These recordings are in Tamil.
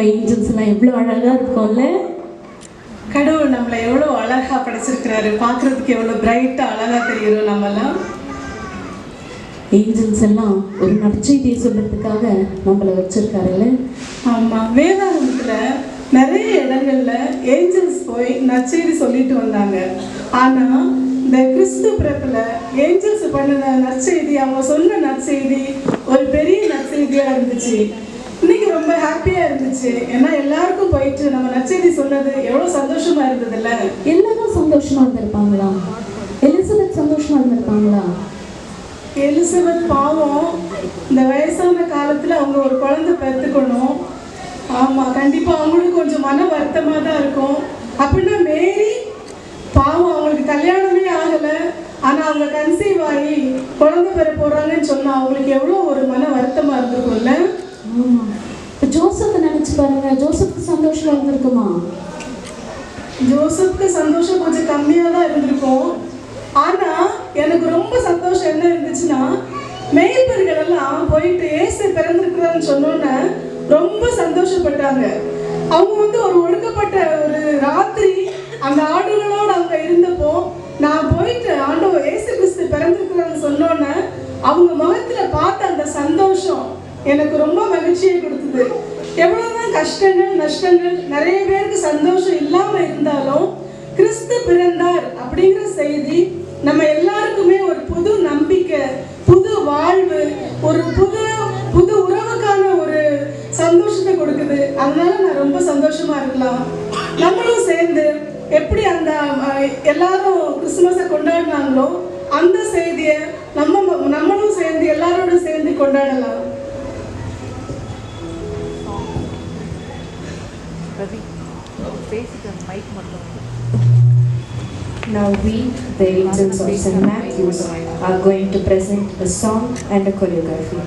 ஏஞ்சல்ஸ் எல்லாம் எவ்வளோ அழகாக இருக்கும்ல. கடவுள் நம்மளை எவ்வளோ அழகாக படைச்சிருக்கிறாரு. பார்க்குறதுக்கு எவ்வளோ பிரைட்டாக அழகாக தெரியும். நம்மெல்லாம் ஏஞ்சல்ஸ் எல்லாம் ஒரு நற்செய்தியை சொல்கிறதுக்காக நம்மளை வச்சுருக்காருல்ல. ஆமாம், வேதாகமத்தில் நிறைய இடங்கள்ல ஏஞ்சல்ஸ் போய் நற்செய்தி சொல்லிட்டு வந்தாங்க. ஆனால் இந்த கிறிஸ்து பிறப்பில் ஏஞ்சல்ஸ் பண்ணின நற்செய்தி, அவங்க சொன்ன நற்செய்தி ஒரு பெரிய நற்செய்தியாக இருந்துச்சு. இன்னைக்கு ரொம்ப ஹாப்பியாக இருந்துச்சு. ஏன்னா எல்லாருக்கும் போயிட்டு நம்ம நற்செய்தி சொன்னது எவ்வளோ சந்தோஷமாக இருந்ததில்ல. எல்லாரும் சந்தோஷமாக இருந்திருப்பாங்களா? எலிசபெத் சந்தோஷமாக இருந்திருப்பாங்களா? எலிசபெத் பாவம், இந்த வயசான காலத்தில் அவங்க ஒரு குழந்தை பெற்றுக்கணும். ஆமாம், கண்டிப்பாக அவங்களுக்கு கொஞ்சம் மன வருத்தமாக தான் இருக்கும். அப்படின்னா மேரி பாவம், அவங்களுக்கு கல்யாணமே ஆகலை, ஆனால் அவங்க கன்சீவ் ஆகி குழந்தை பெற போகிறாங்கன்னு சொன்னால் அவங்களுக்கு எவ்வளோ ஒரு மன வருத்தமாக இருந்திருக்கும்ல. ஆமாம், இப்போ ஜோசப்பை நினச்சி பாருங்க, ஜோசப்புக்கு சந்தோஷமாக இருந்திருக்குமா? ஜோசப்புக்கு சந்தோஷம் கொஞ்சம் கம்மியாக தான் இருந்திருக்கும். ஆனால் எனக்கு ரொம்ப சந்தோஷம் என்ன இருந்துச்சுன்னா, மேய்ப்பர்கள் எல்லாம் போயிட்டு ஏசு பிறந்திருக்கிறான்னு சொன்னோன்னே ரொம்ப சந்தோஷப்பட்டாங்க. அவங்க ஒரு ஒடுக்கப்பட்ட ஒரு ராத்திரி அந்த ஆடுகளோடு அவங்க இருந்தப்போ நான் போயிட்டு ஆண்டவர் ஏசு கிறிஸ்து பிறந்திருக்கிறான்னு சொன்னோன்னே அவங்க முகத்தில் பார்த்த அந்த சந்தோஷம் எனக்கு ரொம்ப மகிழ்ச்சியை கொடுத்தது. எவ்வளோதான் கஷ்டங்கள் நஷ்டங்கள், நிறைய பேருக்கு சந்தோஷம் இல்லாமல் இருந்தாலும் கிறிஸ்து பிறந்தார் அப்படிங்கிற செய்தி நம்ம எல்லாருக்குமே ஒரு புது நம்பிக்கை, புது வாழ்வு, ஒரு புது உறவுக்கான ஒரு சந்தோஷத்தை கொடுக்குது. அதனால நான் ரொம்ப சந்தோஷமா இருக்கலாம். நம்மளும் சேர்ந்து எப்படி அந்த எல்லாரும் கிறிஸ்துமஸை கொண்டாடினாங்களோ அந்த செய்தியை நம்மளும் சேர்ந்து எல்லாரோட சேர்ந்து கொண்டாடலாம். Now we, the angels of St. Matthews, are going to present a song and a choreography.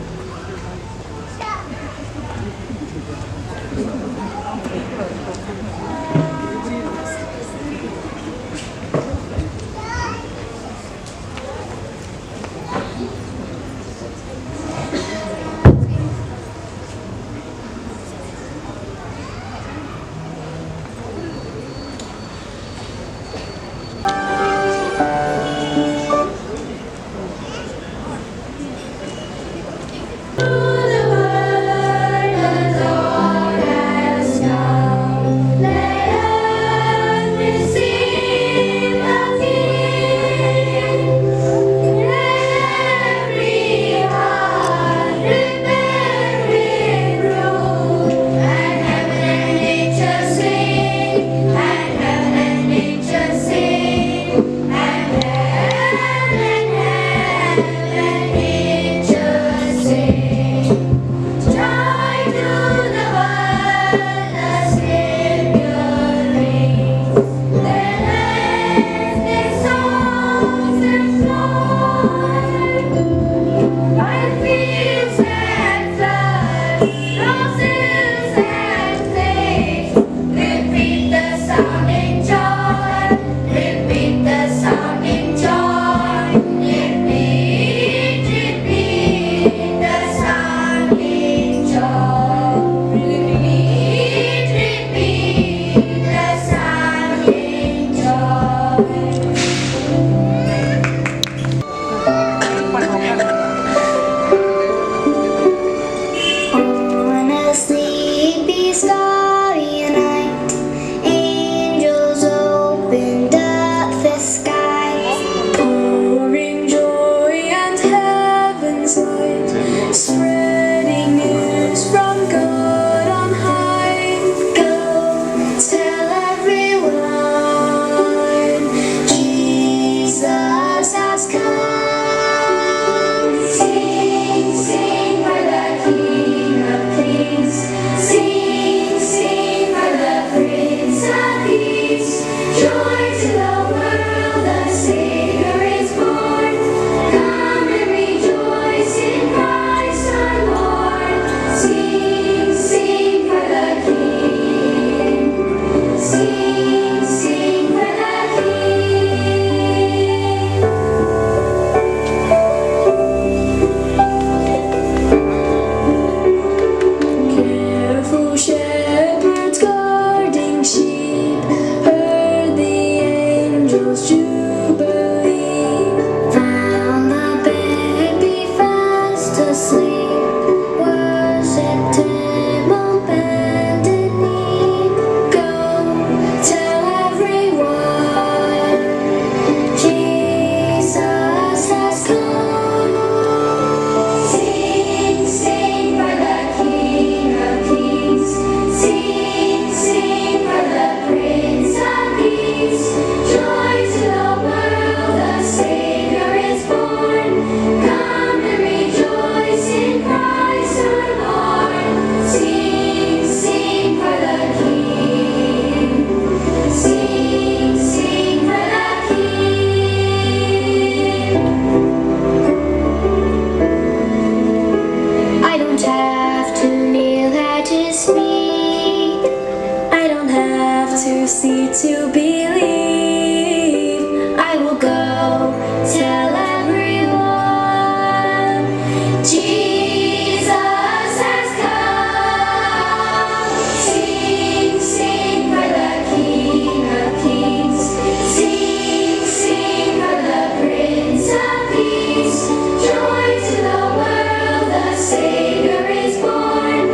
to see to believe. I will go tell everyone Jesus has come. Sing, sing for the King of Kings. Sing, sing for the Prince of Peace. Joy to the world, the Savior is born.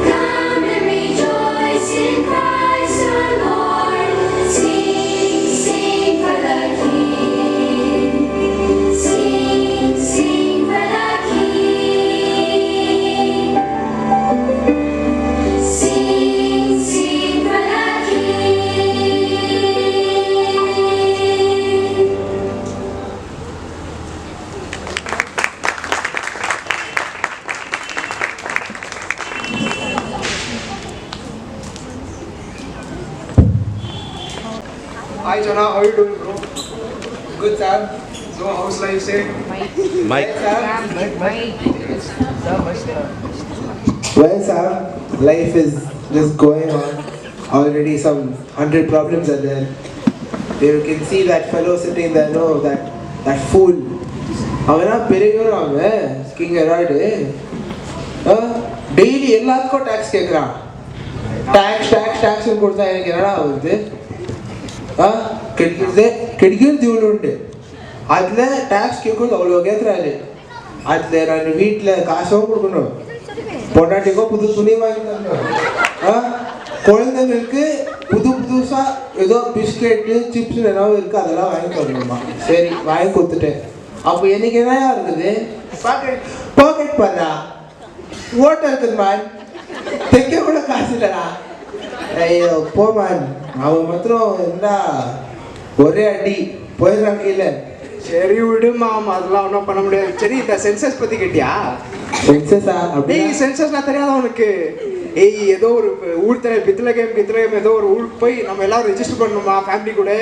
Come and rejoice in Christ our Lord. Sing, sing for the King. Sing, sing for the King. Sing, sing for the King. Hi Jonah, how are you doing, bro? Good, Sam. So, how's life, say? Mike. Sam? Well, Sam, life is just going on. Already some 100 problems are there. You can see that fellow sitting there, no, that fool. அவனா பெரியவன் அவன் கிங் எராய்டு டெய்லி எல்லாத்துக்கும் டேக்ஸ் கேட்குறான் டாக்ஸ்னு கொடுத்தா எனக்கு என்னடா ஆகுது கிடைக்கிறது இவ்வளோ உண்டு அதில் டேக்ஸ் கேட்குறது அவ்வளோ கேட்குறாரு அதில் நான் வீட்டில் காசும் கொடுக்கணும் பொண்டாட்டிக்கோ புது துணி வாங்கி தரணும் குழந்தைங்களுக்கு புதுசாக ஏதோ பிஸ்கெட்டு சிப்ஸ் என்னவோ இருக்குது அதெல்லாம் வாங்கி தரணுமா சரி வாங்கி கொடுத்துட்டேன் அப்போ எனக்கு என்னையா இருக்குது பாக்கெட் பாருடா ஓட்டை இருக்குது மேன் தைக்க கூட காசு இல்லைடா ஐயோ போ மேன் அவன் மாத்திரம் இருந்தா ஒரே அடி போயிடுறான் கீழே சரி விடுமா, அதெல்லாம் ஒன்றும் பண்ண முடியாது. சரி, இந்த சென்சஸ் பற்றி கேட்டியா? சென்சஸா அப்படி சென்சஸ்லாம் தெரியாத உனக்கு? ஏதோ ஒரு ஊர் பித்லகேம் ஏதோ ஒரு ஊருக்கு போய் நம்ம எல்லாரும் ரெஜிஸ்டர் பண்ணணுமா ஃபேமிலி கூட?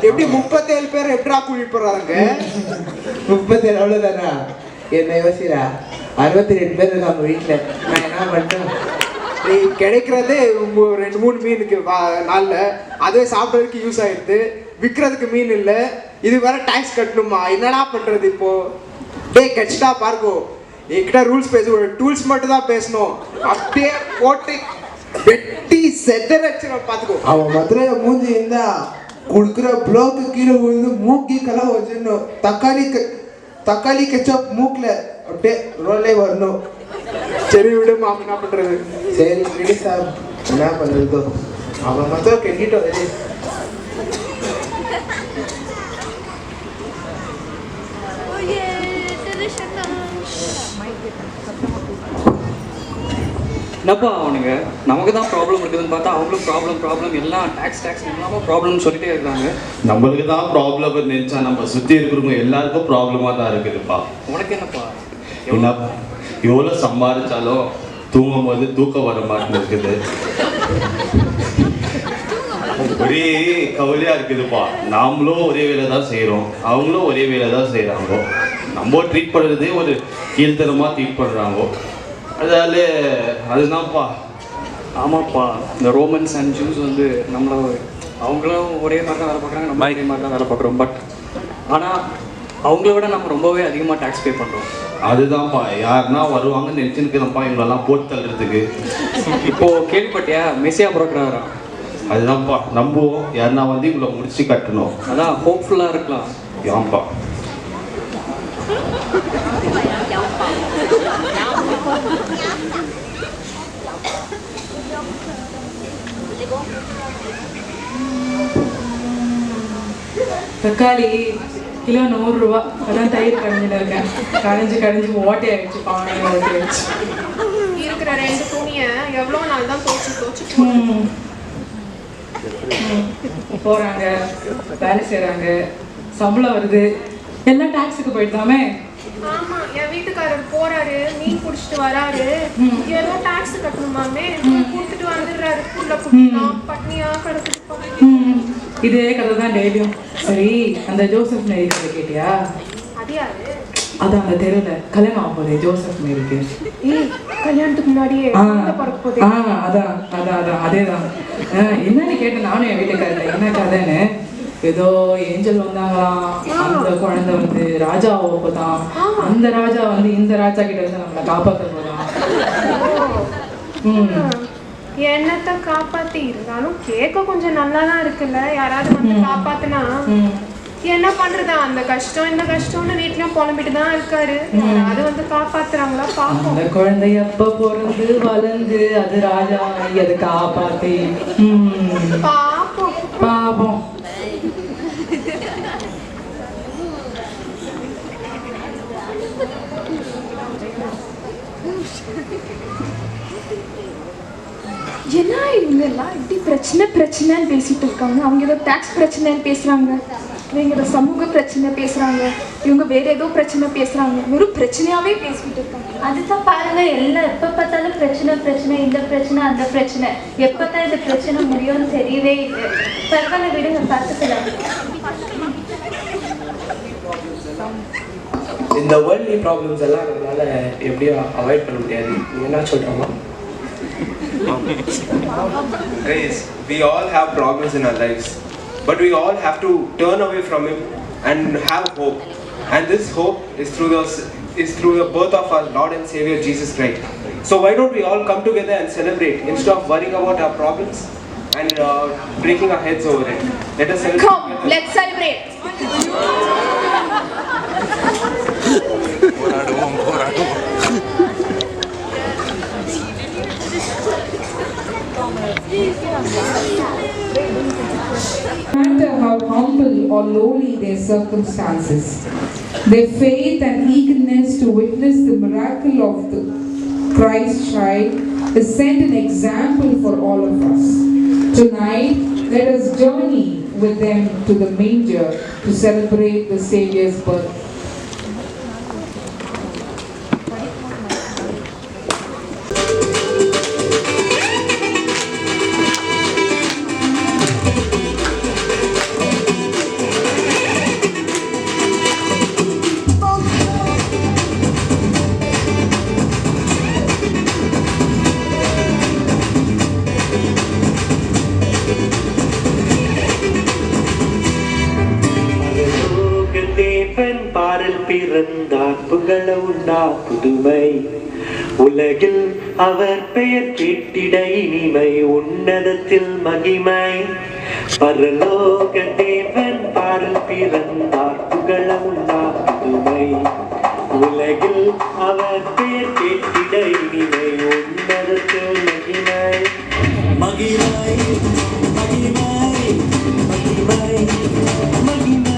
எப்படி 37 பேர் எப்படா கூட்டிட்டு போறாங்க? 37 அவ்வளோதானா? என்ன யோசிக்கிறா? 62 பேர் இருக்காங்க வீட்டில். நான் என்ன பண்ணுறேன்? கிடைக்கிறதே 2-3 மீனுக்கு நாளில், அதுவே சாப்பிட்றதுக்கு யூஸ் ஆயிடுது. விற்கிறதுக்கு மீன் இல்லை, இது வேற டேக்ஸ் கட்டணுமா? என்னடா பண்ணுறது இப்போ? கட்சிட்டா பார்க்கோ, என்கிட்ட ரூல்ஸ் பேச டூல்ஸ் மட்டும் தான் பேசணும். அப்படியே போட்டு வெட்டி செதறச்சிடும் பார்த்துக்கோ. அவன் மதுரை மூஞ்சி இருந்தா கொடுக்குற ப்ளோக்கு கீழே விழுந்து மூக்கி கலவை வச்சிடணும். தக்காளி கெச்சப் மூக்கில் அப்படியே ரோலே வரணும். சரி விடுமா, என்ன பண்ணுறது? சரி விடு சார், என்ன பண்ணுறதோ அவன் மொத்தம் கெட்டிட்டோம். என்னப்பா அவனுங்க நமக்கு தான் ப்ராப்ளம் இருக்குதுன்னு பார்த்தா அவங்களும் ப்ராப்ளம் எல்லாம் டேக்ஸ் இல்லாமல் ப்ராப்ளம்னு சொல்லிட்டே இருக்காங்க. நம்மளுக்கு தான் ப்ராப்ளம் நினச்சா நம்ம சுற்றி இருக்கிறவங்க எல்லாருக்கும் ப்ராப்ளமாக தான் இருக்குதுப்பா. உனக்கு என்னப்பா? என்ன எவ்வளோ சம்பாதிச்சாலும் தூங்கும் போது தூக்கம் வர மாட்டேன்னு இருக்குது. ஒரே கவலையாக இருக்குதுப்பா. நாமளும் ஒரே வேலை தான் செய்கிறோம், அவங்களும் ஒரே வேலை தான் செய்கிறாங்க. நம்ம ட்ரீட் பண்ணுறதே ஒரு கீழ்த்தரமாக ட்ரீட் பண்ணுறாங்க. அதால அதுதான்ப்பா. ஆமாப்பா, இந்த ரோமன்ஸ் அண்ட் ஜூஸ் வந்து அவங்களும் ஒரே மாதிரி தான் வேலை பார்க்குறாங்க, நம்ம ஒரே மாதிரி தான் வேலை பார்க்குறோம். பட் ஆனால் அவங்கள விட நம்ம ரொம்பவே அதிகமாக டேக்ஸ் பே பண்ணுறோம். அதுதான்ப்பா, யாருன்னா வருவாங்கன்னு நினச்சிருக்கிறப்பா இவங்களெல்லாம் போட்டு தள்ளுறதுக்கு. இப்போது கேள்விப்பட்டியா, மெஸ்ஸியா பிறக்கிறாரா? அதுதான்ப்பா நம்புவோம், யாருன்னா வந்து இவ்வளோ முடிச்சு கட்டணும். அதான் ஹோப்ஃபுல்லாக இருக்கலாம். ஏன்ப்பா தக்காளி கிலோ 100 ரூபா. அதான் தயிர் கடைஞ்சிட்டு இருக்கேன். கடைஞ்சி ஓட்டை ஆயிடுச்சு, பானை ஓட்டை ஆயிடுச்சு. இருக்கிற 2 துணியை எவ்வளோ நாள் தான் தோச்சு போகிறாங்க, வேலை செய்கிறாங்க, சம்பளம் வருது, எல்லாம் டாக்ஸுக்கு போயிட்டாமே. ஆமா, என் வீட்டுக்காரர் போறாரு, மீன் பிடிச்சிட்டு வராரு, ஏதோ டாக்ஸ் கட்டணுமாமே, கொடுத்துட்டு வந்துடுறாரு. புள்ள குட்டிலாம் பட்னியா கிடக்குதுப்பா. இதே கதை தான் டெய்லியும். சரி, அந்த ஜோசப் நெய் கதை கேட்டியா? அது யாரு? அதான் அந்த தெருவில் கல்யாணம் ஆக போகுது ஜோசப் மேரிக்கு. ஏய் கல்யாணத்துக்கு முன்னாடியே பிறக்க போகுது. அதான் அதான் அதான் அதே தான். என்னன்னு கேட்டேன் நானும் என் வீட்டுக்காரர் என்ன கதைன்னு. ஏதோ ஏஞ்சல் வந்தாங்களாம், அந்த குழந்தை வந்து ராஜாவை போதான், அந்த ராஜா வந்து இந்த ராஜா கிட்ட இருந்து நம்மளை காப்பாற்ற போதான். என்னத்த காப்பாத்தி இருந்தாலும் கேட்க கொஞ்சம் நல்லா தான் இருக்குல்ல. யாராவது வந்து காப்பாத்துனா என்ன பண்றது, அந்த கஷ்டம் இந்த கஷ்டம்னு வீட்லயும் புலம்பிட்டு தான் இருக்காரு. அது வந்து காப்பாத்துறாங்களா பாப்போம். அந்த குழந்தை எப்ப பிறந்து வளர்ந்து அது ராஜா அதை காப்பாத்தி பாப்போம் பாப்போம். என்ன இவங்க எல்லாம் இப்படி பிரச்சனைன்னு பேசிட்டு இருக்காங்க. அவங்க ஏதோ டேக்ஸ் பிரச்சனைன்னு பேசுறாங்க, இவங்க ஏதோ சமூக பிரச்சனை பேசுறாங்க, இவங்க வேற ஏதோ பிரச்சனை பேசுறாங்க. வெறும் பிரச்சனையாவே பேசிட்டு இருக்காங்க. அதுதான் பாருங்க, எல்லாம் எப்ப பார்த்தாலும் பிரச்சனை, இந்த பிரச்சனை அந்த பிரச்சனை. எப்பதான் இந்த பிரச்சனை முடியும்னு தெரியவே இல்லை. பரவாயில்ல விடுங்க, பார்த்துக்கலாம். இந்த வேர்ல்ட்லி ப்ராப்ளம்ஸ் எல்லாம் நம்மளால எப்படியும் அவாய்ட் பண்ண முடியாது. நீங்க என்ன சொல்றோமா? Guys, we all have problems in our lives, but we all have to turn away from him and have hope. And this hope is through the birth of our Lord and Savior Jesus Christ. So why don't we all come together and celebrate instead of worrying about our problems and breaking our heads over it? Let us celebrate. Come, let's celebrate. No matter how humble or lowly their circumstances, their faith and eagerness to witness the miracle of the Christ child is set an example for all of us. Tonight, let us journey with them to the manger to celebrate the Savior's birth. பிறந்தார் புகழ உண்டா புதுமை உலகில் அவர் பெயர் கேட்டிட இனிமை உன்னதத்தில் மகிமை பரலோக தேவன் பாடல் பிறந்தார் புகழ உண்டா புதுமை உலகில் அவர் பெயர் கேட்டிட இனிமை உன்னதத்தில் மகிமை மகிமை மகிமை மகிமை மகிமை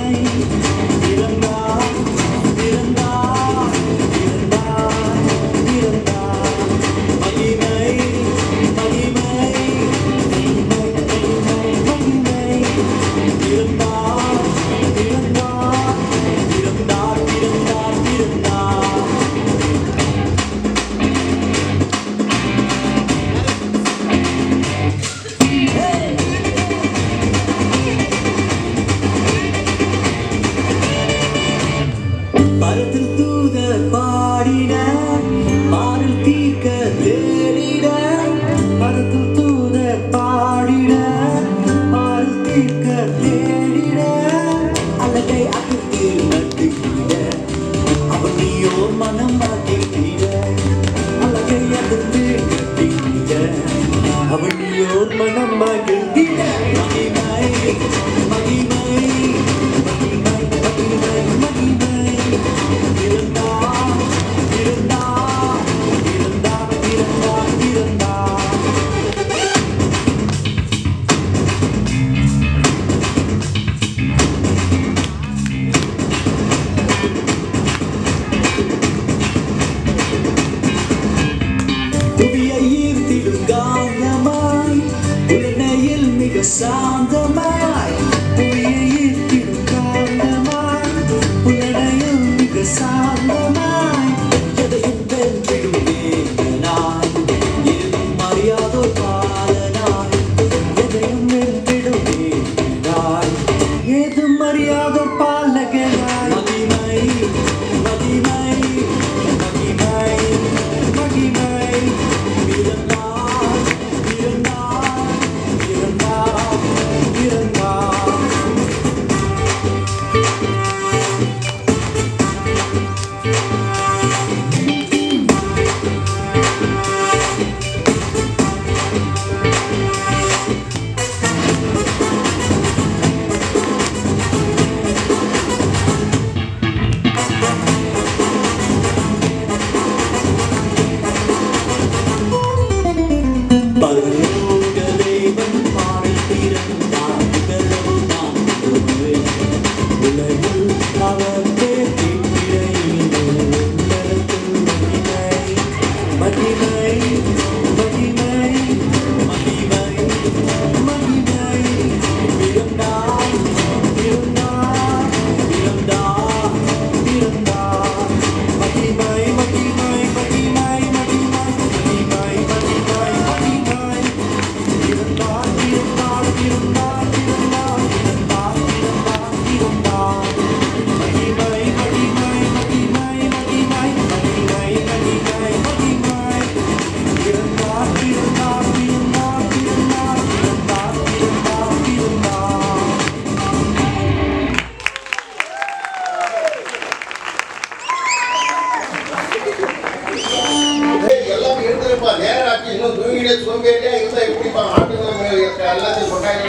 Madi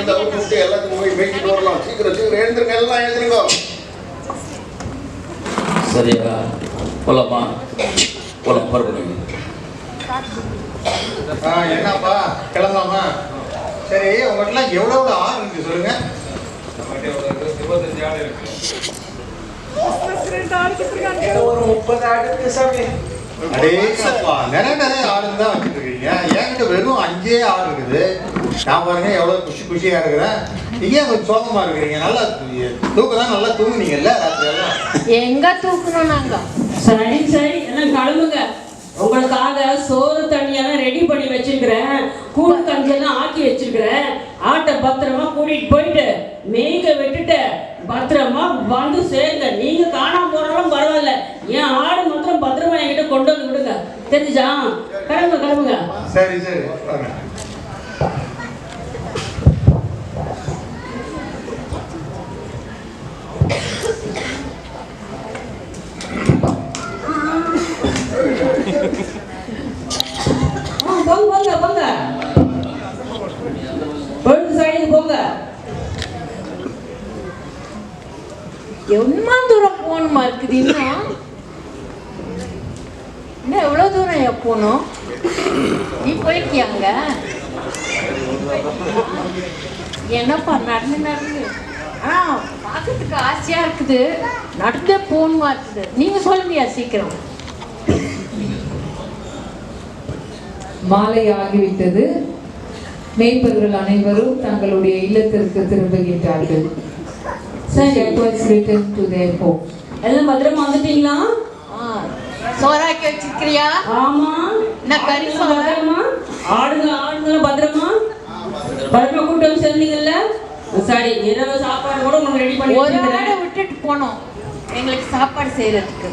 இந்த கூப்பிட்டு எல்லாத்துக்கும் போய் மேய்ச்சிட்டு வரலாம். சீக்கிரம் சீக்கிரம் எழுந்துருங்க, எல்லாம் எழுந்துருங்க. சரியா போலாமா? போலாம், பரவாயில்ல. என்னப்பா கிளம்பலாமா? சரி, உங்கள்கிட்ட எவ்வளோ ஆறு இருக்கு சொல்லுங்க. 25 ஆடு இருக்கு. ஒரு 30 ஆடு இருக்கு சாமி. அடேங்கப்பா, நிறைய ஆடுங்க தான் வச்சுட்டு இருக்கீங்க. என்கிட்ட வெறும் 5 ஆடு இருக்குது. நான் பாருங்க எவ்வளோ குஷியா இருக்கிறேன். நீங்க கொஞ்சம் சோகமா இருக்கிறீங்க. நல்லா தூக்கம் நல்லா தூங்குனீங்கல்ல ராத்திரி எல்லாம்? எங்க தூக்கணும் நாங்க? சரி சரி, எல்லாம் கிளம்புங்க. உங்களுக்காக சோறு தண்ணியெல்லாம் ரெடி பண்ணி வச்சிருக்கிறேன். கூழ் கஞ்சியெல்லாம் ஆக்கி வச்சிருக்கிறேன். ஆட்டை பத்திரமா கூட்டிட்டு போயிட்டு மேய்க்க விட்டுட்டு பத்திரமா வந்து சேருங்க. நீங்க காணாம போனாலும் பரவாயில்ல, என் ஆடு மாத்திரம் பத்திரமா என்கிட்ட கொண்டு வந்து விடுங்க. தெரிஞ்சா? கிளம்புங்க கிளம்புங்க. சரி சரி. போங்க போங்க, பொழுது சைடு போங்க. எவ்வளோ தூரம் போகணுமா இருக்குது? இன்னும் எவ்வளோ தூரம் போகணும்? நீ போயிருக்கியாங்க? என்னப்பா நடந்து நடந்து, ஆனால் பார்க்கறதுக்கு ஆசையாக இருக்குது. நடந்தே போகணுமா இருக்குது. நீங்கள் சொல்லுங்கயா சீக்கிரம். மாலை ஆகிவிட்டது. மேய்ப்பர்கள் அனைவரும் தங்களுடைய இல்லத்திற்கு திரும்புகின்றார்கள். Shepherds return to their home. எல்லாம் பத்திரமா வந்துட்டீங்களா? சோறாக்கி வச்சிருக்கிறியா? ஆமா. நான் கறி பத்திரமா? ஆடுங்க பத்திரமா பத்திரமா கூட்டு வந்து சேர்ந்தீங்கல்ல? சரி, இரவு சாப்பாடு கூட உங்களுக்கு ரெடி பண்ணி ஒரு ஆடை விட்டுட்டு போனோம் எங்களுக்கு சாப்பாடு செய்யறதுக்கு.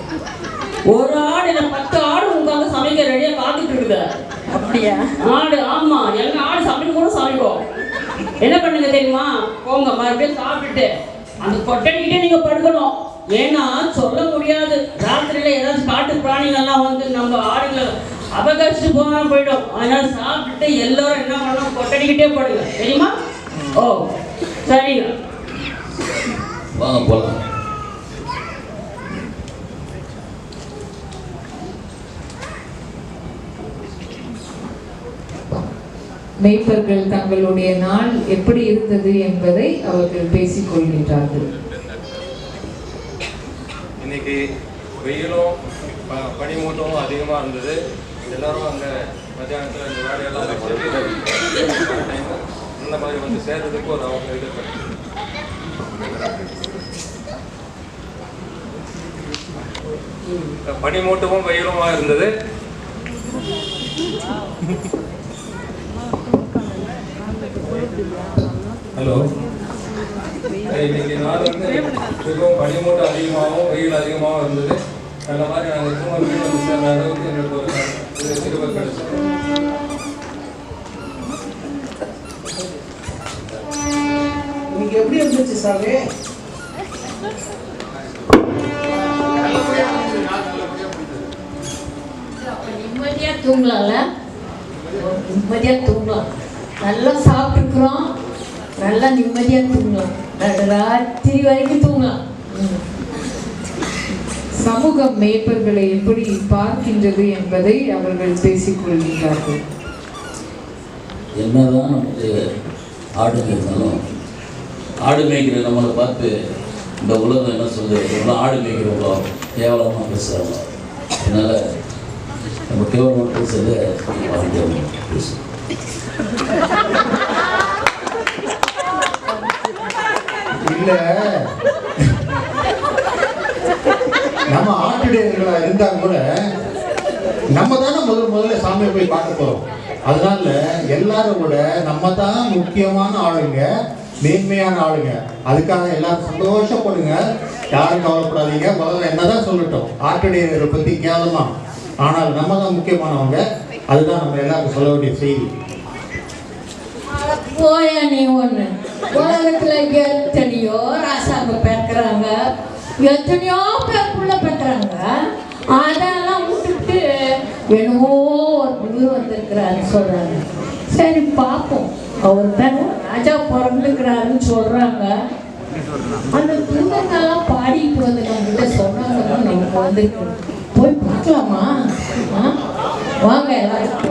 ஒரு ஆடு இல்லை, 10 ஆடு உங்களுக்காக சமைக்க ரெடியா காத்துட்டு இருக்குது. அப்படியா? ஆடு, ஆமா. எங்க ஆடு சமைக்க கூட சமைக்கும். என்ன பண்ணுங்க தெரியுமா? போங்க, மறுபடியும் சாப்பிட்டுட்டு அந்த கொட்டடிக்கிட்டே நீங்க படுக்கணும். ஏன்னா சொல்ல முடியாது, ராத்திரியில ஏதாச்சும் காட்டு பிராணிகள்லாம் வந்து நம்ம ஆடுகளை அபகரிச்சுட்டு போகாம போயிடும். அதனால சாப்பிட்டுட்டு எல்லாரும் என்ன பண்ணணும், கொட்டடிக்கிட்டே படுங்க. தெரியுமா? ஓ சரிங்க, வாங்க போலாம். மேய்ப்பர்கள் தங்களுடைய நாள் எப்படி இருந்தது என்பதை அவர்கள் பேசிக் கொள்கின்றார்கள். இன்னைக்கு வெயிலும் பனிமூட்டமும் அதிகமாக இருந்தது. எல்லாரும் அந்த மத்தியானத்தில் இந்த வேலையெல்லாம் இந்த மாதிரி வந்து சேர்றதுக்கு ஒரு அவங்க இது பனிமூட்டமும் வெயிலுமா இருந்தது. ஹலோ, இன்னைக்கு நாள் வந்து மிகவும் பனிமூட்டம் அதிகமாகவும் வெயில் அதிகமாகவும் இருந்தது. அந்த மாதிரி நாங்கள் சும்மா வீடு வந்து சேர்ந்த அளவுக்கு எங்களுக்கு ஒரு சிறுவர் கிடைச்சது. இன்னைக்கு எப்படி இருந்துச்சு சாமி? நிம்மதியா தூங்கலாம்ல? நிம்மதியா தூங்கலாம். நல்லா சாப்பிட்டுருக்குறோம், நல்லா நிம்மதியா தூங்கலாம். ராத்திரி வரைக்கும் தூங்கலாம். சமூகம் மேய்ப்பர்களை எப்படி பார்க்கின்றது என்பதை அவர்கள் பேசிக் கொள்கின்றார்கள். என்னதான் நமக்கு ஆடுங்க இருந்தாலும் ஆடு மேய்க்கிற நம்மளை பார்த்து இந்த உலகம் என்ன சொல்லுது, இவ்வளோ ஆடு மேய்க்கிறவங்களோ கேவலமாக பேசுகிறாங்க. அதனால் நம்ம கேவலமாக பேசுறது பேசும். இல்லை, நம்ம ஆட்டுடையவர்களா இருந்தா கூட நம்ம தானே முதல்ல சாமியை போய் பார்க்க போறோம். அதனால எல்லாரும் கூட நம்ம தான் முக்கியமான ஆளுங்க, மேன்மையான ஆளுங்க. அதுக்காக எல்லாரும் சந்தோஷப்படுங்க, யாரும் கவலைப்படாதீங்க. முதல்ல என்னதான் சொல்லட்டும், ஆட்டுடையவர்களை பத்தி கேவலமா, ஆனால் நம்ம தான் முக்கியமானவங்க. அதுதான் நம்ம எல்லாருக்கும் சொல்ல வேண்டிய செய்தி. போயா நீ ஒண்ணு, உலகத்துல எத்தனையோ ராசாங்க பெற்கிறாங்க, எத்தனையோ பேர் புள்ள பெற்றாங்க. அதெல்லாம் விட்டுட்டு என்னவோ ஒரு உயிர் வந்திருக்கிறாரு சொல்றாங்க. சரி பார்ப்போம், அவர் தான் ராஜா பிறந்துக்கிறாருன்னு சொல்றாங்க. அந்த தூதங்கள்லாம் பாடிட்டு வந்து நம்மகிட்ட சொன்னாங்கன்னா நமக்கு வந்து போய் பார்க்கலாமா? வாங்க எல்லாரும்.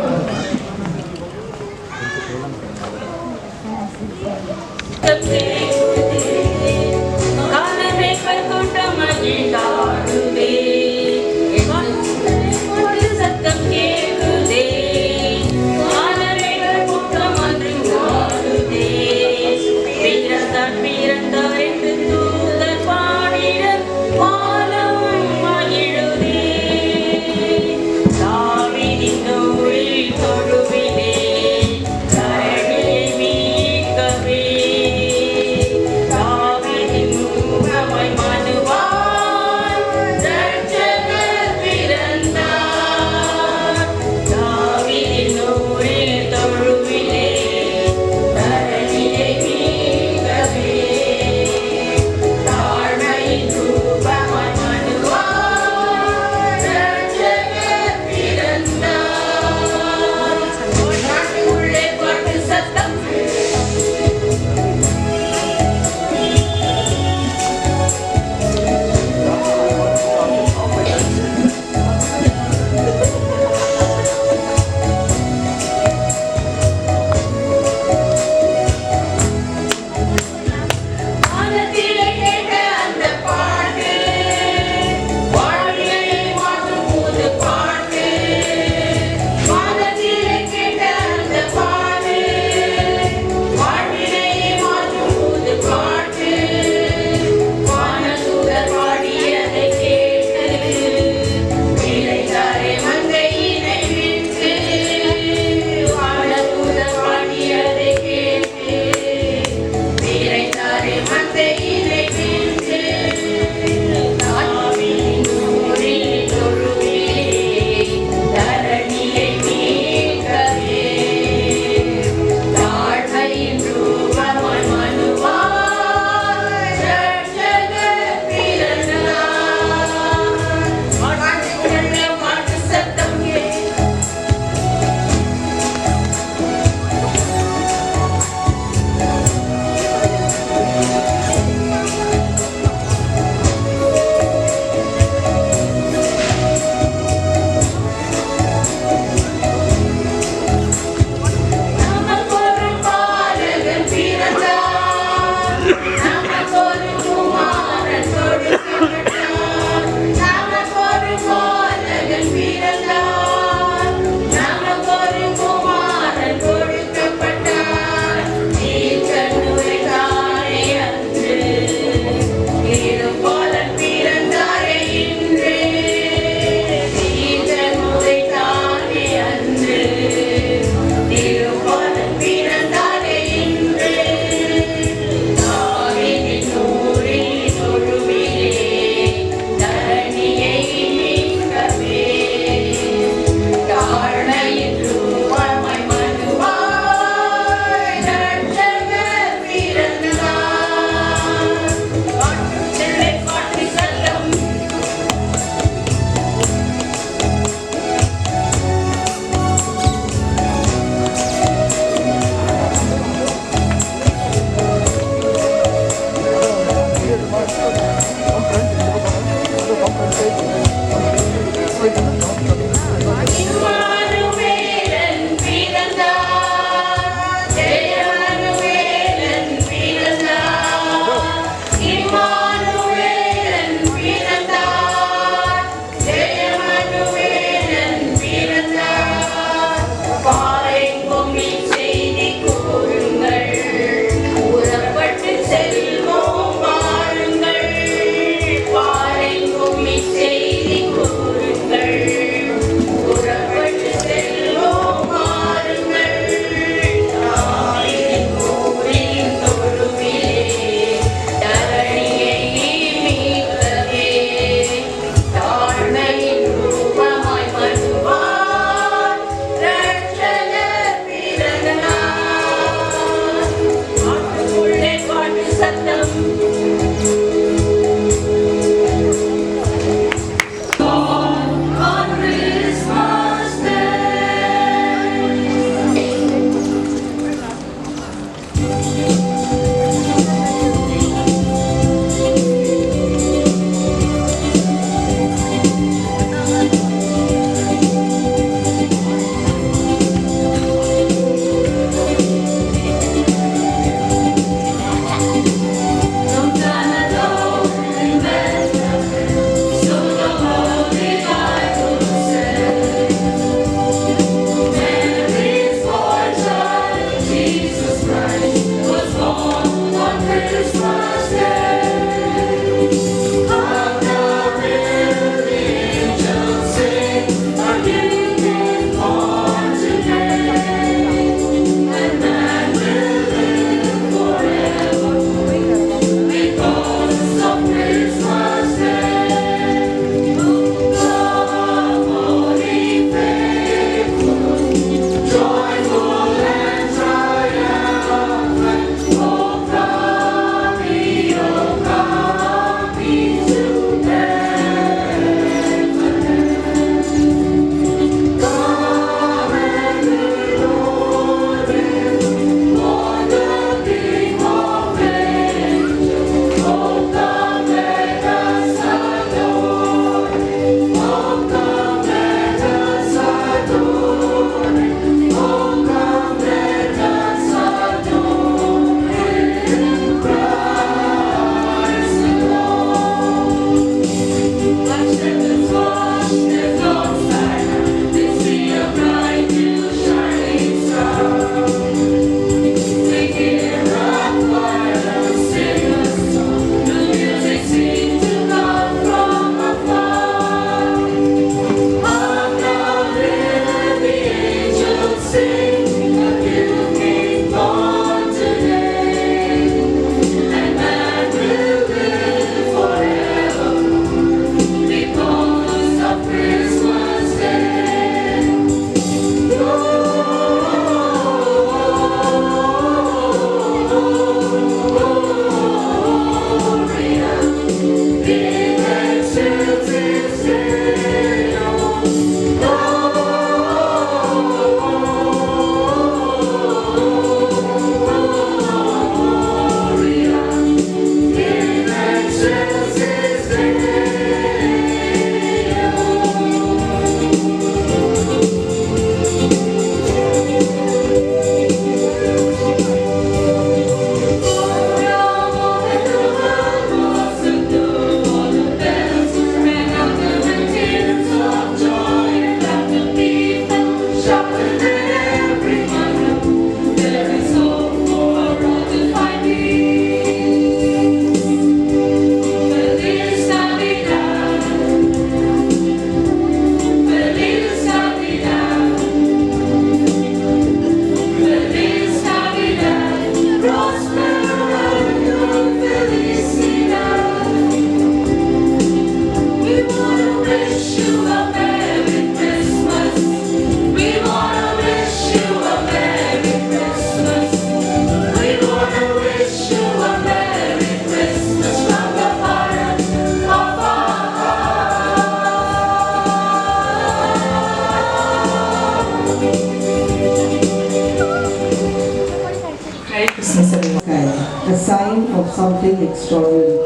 of something extraordinary.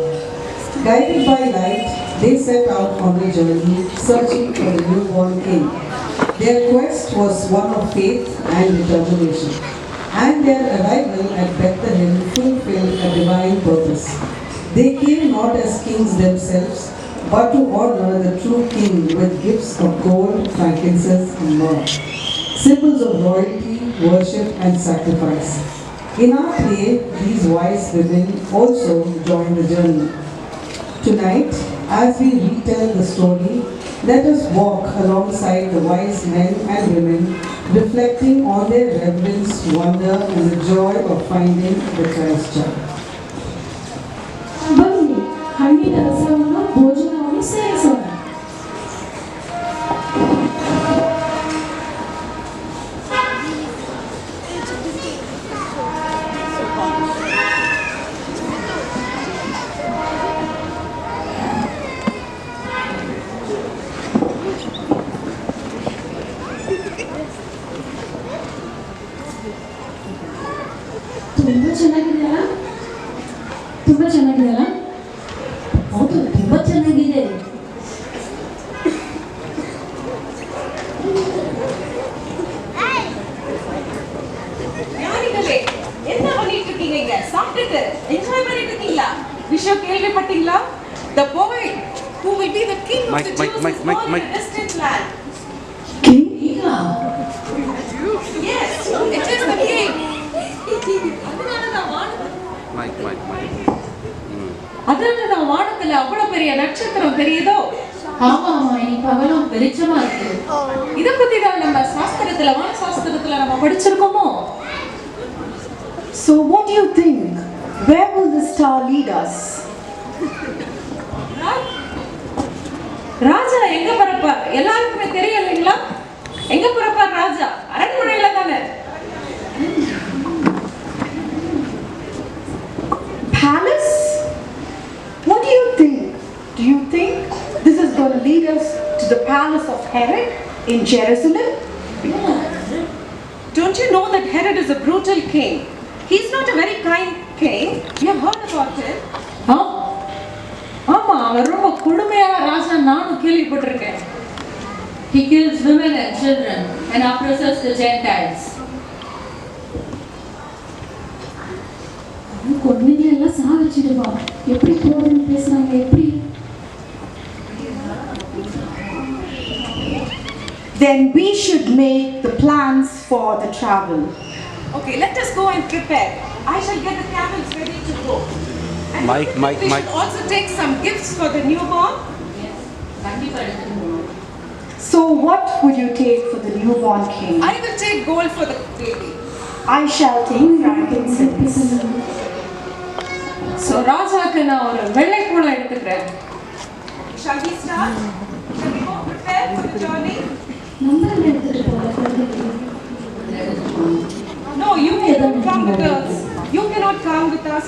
Guided by light, they set out on a journey searching for the newborn king. Their quest was one of faith and determination, and their arrival at Bethlehem fulfilled a divine purpose. They came not as kings themselves, but to honor the true king with gifts of gold, frankincense, and myrrh, symbols of royalty, worship, and sacrifice. In our play, these wise women also join the journey. Tonight, as we retell the story, let us walk alongside the wise men and women, reflecting on their reverence, wonder, and the joy of finding the Christ child. ಬನ್ನಿ ಹಣ್ಣಿನ ರಸವನ್ನು ಭೋಜನವನ್ನು ಸೇರಿಸೋಣ. ತುಂಬಾ ಚೆನ್ನಾಗಿದೆಯಲ್ಲ, ತುಂಬಾ ಚೆನ್ನಾಗಿದೆಯಲ್ಲ. ಹೌದು, ತುಂಬಾ ಚೆನ್ನಾಗಿದೆ. யாரிகளே, என்ன பண்ணிட்டு இருக்கீங்க இங்க? சாப்பிட்டுட்டு என்ஜாய் பண்ணிட்டு இருக்கீங்களா? விஷயம் கேள்விப்பட்டீங்களா? The boy who will be the king of the Jews is born in a distant land. King? Yes, it is the king. அதனாலதான் வானத்துல அவ்வளவு பெரிய நட்சத்திரம் தெரியுதோ? ஆமா ஆமா, இன்னைக்கு பகலும் வெளிச்சமா இருக்கு. இத பத்தி தான் நம்ம சாஸ்திரத்துல, வான சாஸ்திரத்துல நம்ம படிச்சிருக்கோமோ? So what do you think? Where will the star lead us? ராஜா எங்க பிறப்பார்? எல்லாருக்குமே தெரியும் இல்லைங்களா? எங்க பிறப்பார் ராஜா? அரண்மனையில தானே. Palace? What do you think? Do you think this is going to lead us to the palace of Herod in Jerusalem? Don't you know that Herod is a brutal king? He's not a very kind king. You have heard about him? ஆமா, அவர் ரொம்ப கொடுமையான ராஜா, நானும் கேள்விப்பட்டிருக்கேன். He kills women and children and oppresses the Gentiles. குழந்தைங்களை எல்லாம் சாகடிச்சிடுவா. எப்படி போறதுன்னு பேசுறாங்க, எப்படி? Then we should make the plans for the travel. Okay, let us go and prepare. I shall get the camels ready to go. And Mike. we should also take some gifts for the newborn. So what would you take for the newborn king? I will take gold for the baby. I shall take frankincense. So ராஜாக்கு நான் ஒரு வெள்ளை பூளம் எடுத்துக்கிறேன். Shall we start? Shall we go prepare for the journey? No, you cannot come with us. You cannot come with us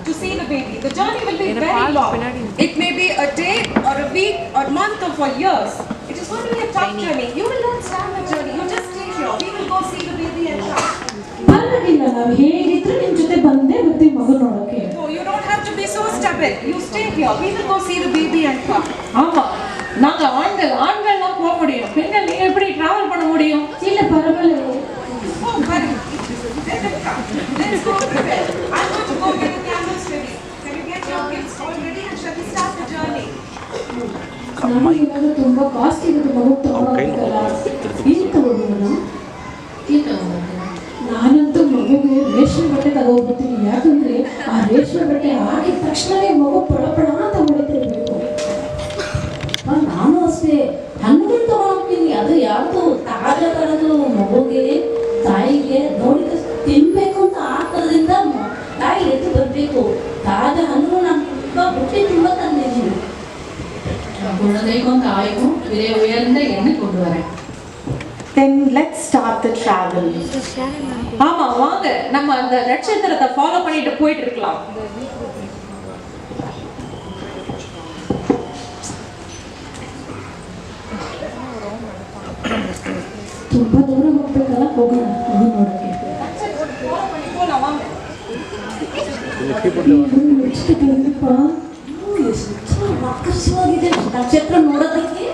to see the baby. The journey will be very long. It may be a day or a week or month or for years. It is going to be a tough journey. You will not start the journey. You just stay here. We will go see the baby and come. ಪರವಾಗಿಲ್ಲ, ನಾವು ಹೇಗಿದ್ರು ನಿಮ್ ಜೊತೆ ಬಂದೇ ಬರ್ತೀವಿ ಮಗು ನೋಡೋಕೆ. No, you don't have to be so stubborn. You stay here. We will go see the baby and come. ஆமா, நாங்க ஆண்கள்லாம் போக முடியும், பெண்கள் நீங்க எப்படி டிராவல் பண்ண முடியும்? இல்ல பரவாயில்ல. Oh, buddy. Let them come. Let's go prepare. I'm going to go get the camels ready. Can you get your gifts all ready and shall we start the journey? ನಾನು ಏನಾದ್ರೂ ತುಂಬಾ ಕಾಸ್ಟ್ ಇರೋದು ಮಗು ತಗೊಳ್ಳೋದಲ್ಲ. ಏನು ತಗೊಳ್ಳೋಣ? ನಾನಂತೂ ಮಗುಗೆ ರೇಷ್ಮೆ ಬಟ್ಟೆ ತಗೋಬಿಡ್ತೀನಿ. ಯಾಕಂದ್ರೆ ಆ ರೇಷ್ಮೆ ಬಟ್ಟೆ ಹಾಕಿದ ತಕ್ಷಣವೇ ಮಗು ಪಡ ಅಂತ ಹೊಡಿತಿರ್ಬೇಕು. ನಾನು ಅಷ್ಟೇ ಹಣ್ಣುಗಳು ತಗೊಂಡೋಗ್ತೀನಿ. ಅದು ಯಾವುದು ತಾಜಾ ತರದು ಮಗುಗೆ ತಾಯಿಗೆ ನೋಡಿದ ತಿನ್ಬೇಕು ಅಂತ ಆತರದಿಂದ ತಾಯಿ ಎದ್ದು ಬರಬೇಕು. ತಾಜಾ ಹಣ್ಣು ನಾನು ತುಂಬ ಬುಟ್ಟಿ ತುಂಬ ತಂದಿದ್ದೀನಿ. குழந்தைக்கும் தாய்க்கும் விலை உயர்ந்த எண்ணெய் கொண்டு வரேன். Then let's start the travel. ஆமா, வாங்க நம்ம அந்த நட்சத்திரத்தை ஃபாலோ பண்ணிட்டு போயிட்டு இருக்கலாம். ತುಂಬಾ ದೂರ ಹೋಗ್ಬೇಕಲ್ಲ, ಹೋಗೋಣ ಮಗು ನೋಡಕ್ಕೆ. போலாம் வாங்க. ಆಕರ್ಷವಾಗಿದೆ ನಕ್ಷತ್ರ ನೋಡೋದಕ್ಕೆ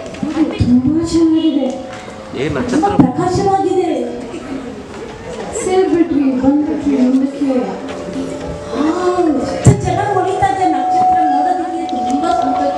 ತುಂಬಾ ಚೆನ್ನಾಗಿದೆ, ತುಂಬಾ ಪ್ರಕಾಶವಾಗಿದೆ. ಸೇರ್ಬಿಟ್ರಿ ಬಂದ್ಬಿಟ್ರಿ ಮುಂದಕ್ಕೆ. ಎಷ್ಟು ಚೆನ್ನಾಗಿ ಹೊಳಿತಾ ಇದೆ ನಕ್ಷತ್ರ ನೋಡೋದಕ್ಕೆ ತುಂಬಾ ಸಂತೋಷ.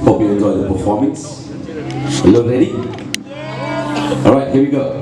Hope you enjoy the performance. Are you ready? Alright, here we go.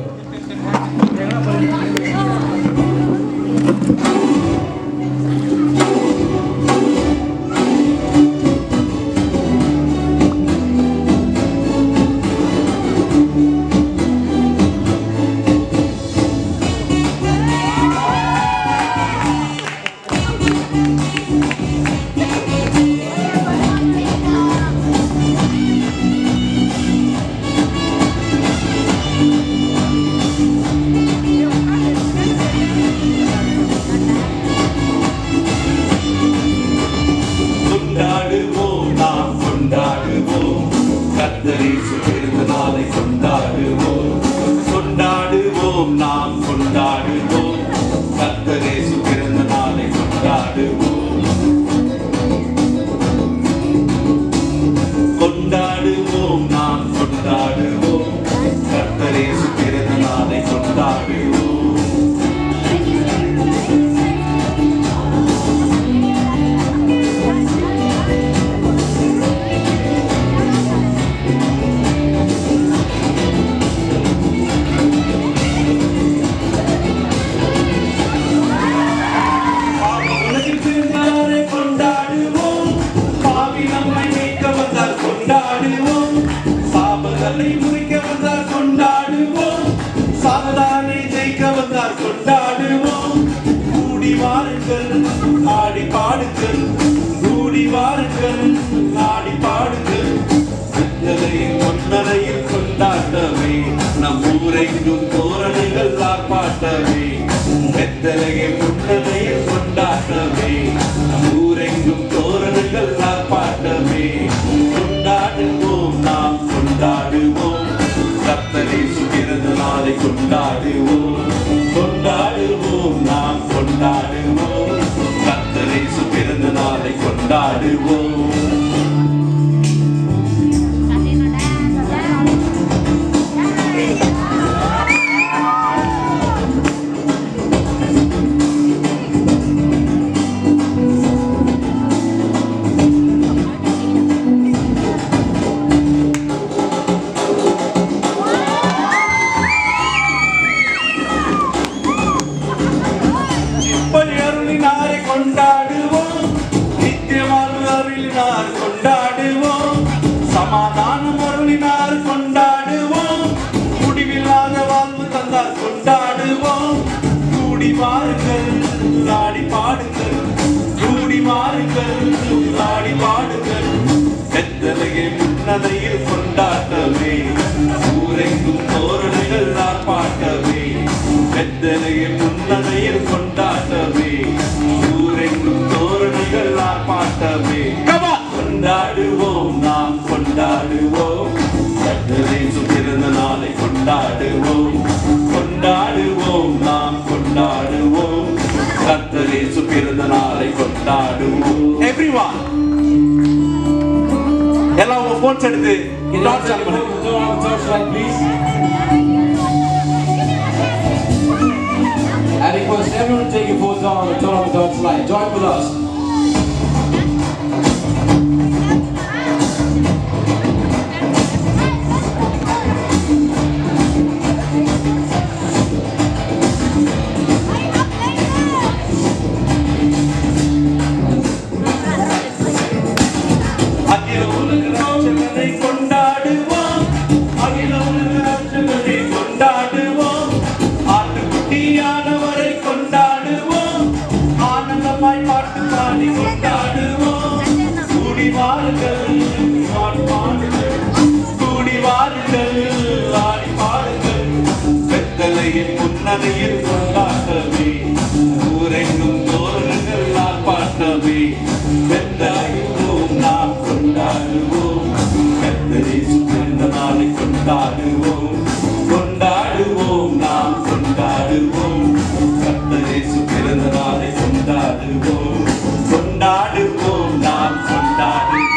கொண்டாடுவோம் கொண்டாடுவோம் நாம் கொண்டாடுவோம் கர்த்தர் இயேசு பிறந்த நாளை கொண்டாடுவோம் கொண்டாடுவோம் நித்தியமான அருளினார் கொண்டாடுவோம் சமாதானம் அருளினார் கொண்டாடுவோம் முடிவில்லாத வாழ்வு தந்தார் கொண்டாடுவோம் கூடி வாருங்கள் ஆடி பாடுங்கள் கூடி வாருங்கள் ஆடி பாடுங்கள் பெத்தலையை முன்னதையில் கொண்டாட்டவே ஊரெங்கும் தோரணைகள் ஆர்ப்பாட்டவே பெத்தலையை முன்னதையில் கொண்டாட்டவே ஊரெங்கும் தோரணைகள் ஆர்ப்பாட்டவே கொண்டாடுவோம் நாம் கொண்டாடுவோம் கர்த்தர் இயேசு பிறந்த நாளை கொண்டாடுவோம் கொண்டாடுவோம் நாம் கொண்டாடுவோம் கர்த்தர் இயேசு பிறந்த நாளை கொண்டாடுவோம் எவ்ரிவன் எல்லாம் உங்க போன்ஸ் எடுத்து டார்ச் ஆன் பண்ணுங்க I request everyone to take your phones on and turn on the torch light. Join with us. அகில உலக ராட்சகனை கொண்டாடுவோம் அகில உலக ராட்சகனை கொண்டாடுவோம் ஆட்டுக்குட்டியானவரை கொண்டாடுவோம் ஆனந்தமாய் பாட்டு பாடி கொண்டாடுவோம் கூடி வாருங்கள் ஆடி பாடுங்கள் கூடி வாருங்கள் ஆடி பாடுங்கள் பெத்தலையின் முன்னணியில் கொண்டாட்டவே ஊரெங்கும் தோரணங்கள் ஆர்ப்பாட்டவே பெத்தலையும் நாம் கொண்டாடுவோம் கர்த்தர் இயேசு பிறந்த நாளை கொண்டாடுவோம் கொண்டாடுவோம் நாம் கொண்டாடுவோம் கர்த்தர் இயேசு பிறந்த நாளை கொண்டாடுவோம் கொண்டாடுவோம் நாம் கொண்டாடுவோம்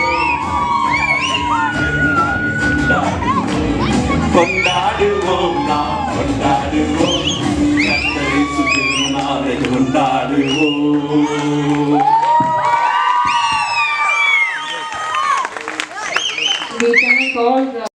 கொண்டாடுவோம் நாம் கொண்டாடுவோம் கர்த்தர் இயேசு பிறந்த நாளை கொண்டாடுவோம் We thank all the